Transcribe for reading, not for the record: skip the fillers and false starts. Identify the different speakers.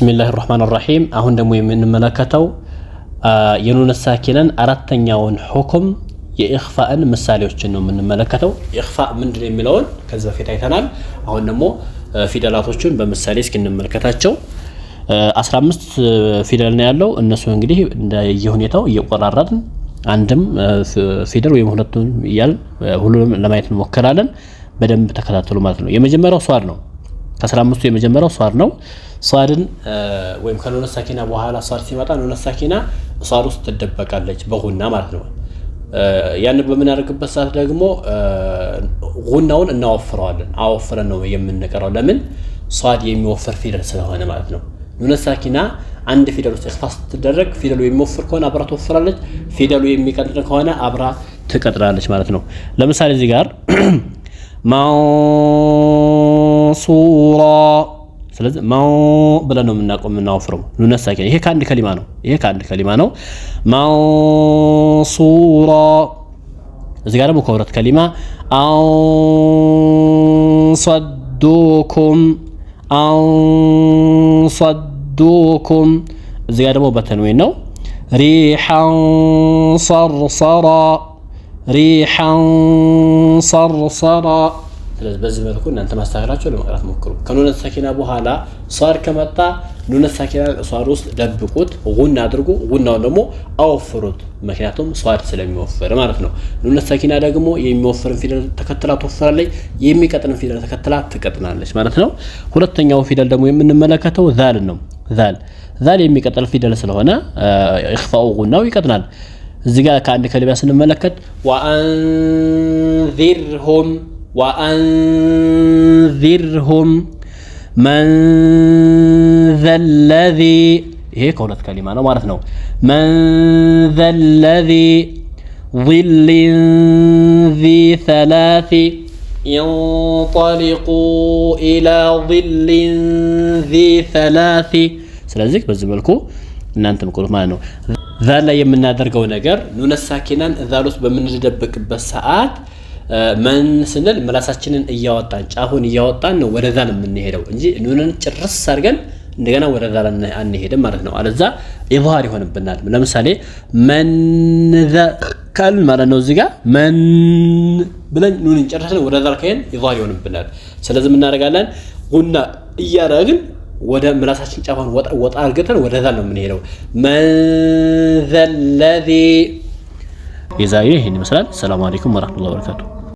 Speaker 1: ቢስሚላሂር ረህማኒር ረሂም አሁን ደግሞ የምንመለከተው የኑን ሳኪነን አራተኛውን ሁክም የኢኽፋእን ምሳሌዎችን ነው የምንመለከተው። ኢኽፋእ ምንድነው የሚለውን ከዚህ በፊት አይተናል። አሁን ደግሞ ፊደላቶችን በምሳሌ እስኪ እንመለከታቸው። 15 ፊደል ነው ያለው። እነሱ እንግዲህ እንደየሁኔታው እየቆራረጥን አንድም ፊደል ወይም ሁለቱን ይያል ሁሉንም ለማየት እንሞክራለን። በደንብ ተከታተሉ ማለት ነው። የመጀመሪያው ሷድ ነው። ከ15ቱ የመጀመሪያው ሷድ ነው። ሷድን ወይም ከኑን ሳኪና በኋላ ሷድ ሲመጣ ኑን ሳኪና ሷድ ውስጥ ትደበቃለች በጉና ማለት ነው። ያን በምናደርግበት ሰዓት ደግሞ ጉናውን እናወፍረዋለን። አወፍረን ነው የምንቀራው። ለምን? ሷድ የሚወፍር ፊደል ስለሆነ ማለት ነው። ኑን ሳኪና አንድ ፊደል ውስጥ ኢኽፋእ ስትደረግ ፊደሉ የሚወፍር ከሆነ አብራ ትወፍራለች፣ ፊደሉ የሚቀጥል ከሆነ አብራ ትቀጥላለች ማለት ነው። ለምሳሌ እዚህ ጋር ማንሱራ፣ ስለዚህ ማው ብለን ነው የምናወፍረው ኑን ሳኪና። ይሄ ከአንድ ከሊማ ነው። ማንሱራ። እዚህ ጋር ደግሞ ከሁለት ከሊማ አንሰዱኩም፣ አንሰዱኩም። እዚህ ጋር ደግሞ በተንዊን ነው። ሪሐን ሰርሰራ፣ ሪሐን ሰርሰራ። ስለዚህ በዚህ መልኩ እናንተ ማስተካከላችሁ ለመቅራት ሞክሩ። ከኑን ሳኪና በኋላ ሷድ ከመጣ ኑን ሳኪና ሷድ ውስጥ ደብቁት፣ ጉና አድርጉ። ጉናውን ደግሞ አወፍሩት፣ ምክንያቱም ሷድ ስለሚወፍር ማለት ነው። ኑን ሳኪና ደግሞ የሚወፍርን ፊደል ተከትላ ትወፍራለች፣ የሚቀጥልን ፊደል ተከትላ ትቀጥናለች ማለት ነው። ሁለተኛው ፊደል ደግሞ የምንመለከተው ዛል ነው። ዛል የሚቀጥል ፊደል ስለሆነ ኢኽፋኡ ጉናው ይቀጥናል። እዚህ ጋር ከአንድ ከሊማ ስንመለከት ወአንዚርሁም መን ዘለዚ፣ ይሄ ከሁለት ከሊማ ነው ማለት ነው። መን ዘለዚ ዚልን ዚ ሰላሲ የንጠሊቁ ኢላ ዚልን ዚ ሰላሲ። ስለዚህ በዚህ መልኩ እናንተ ምቆሉት ማለት ነው። ዛል ላይ የምናደርገው ነገር ኑን ሳኪናን ዛል ውስጥ በምንደብቅበት ሰዓት መን ስንል ምላሳችንን እያወጣን ጫፉን እያወጣን ነው ወደ ዛል የምንሄደው እንጂ ኑንን ጭርስ አድርገን እንደገና ወደ ዛል አንሄድም ማለት ነው። አለዛ ኢዝሃር ይሆንብናል። ለምሳሌ መን ዘከል ማለት ነው። እዚህ ጋር መን ብለን ኑንን ጨርሰን ወደ ዛል ከሄን ኢዝሃር ይሆንብናል። ስለዚህ ምን እናደርጋለን? ጉና እያደረግን ወደ ምላሳችን ጫፉን ወጣ አድርገን ወደ ዛል ነው የምንሄደው። መን ዘለዚ። የዛሬው ይሄን ይመስላል። ሰላም አለይኩም ወራህመቱላሂ ወበረካቱ።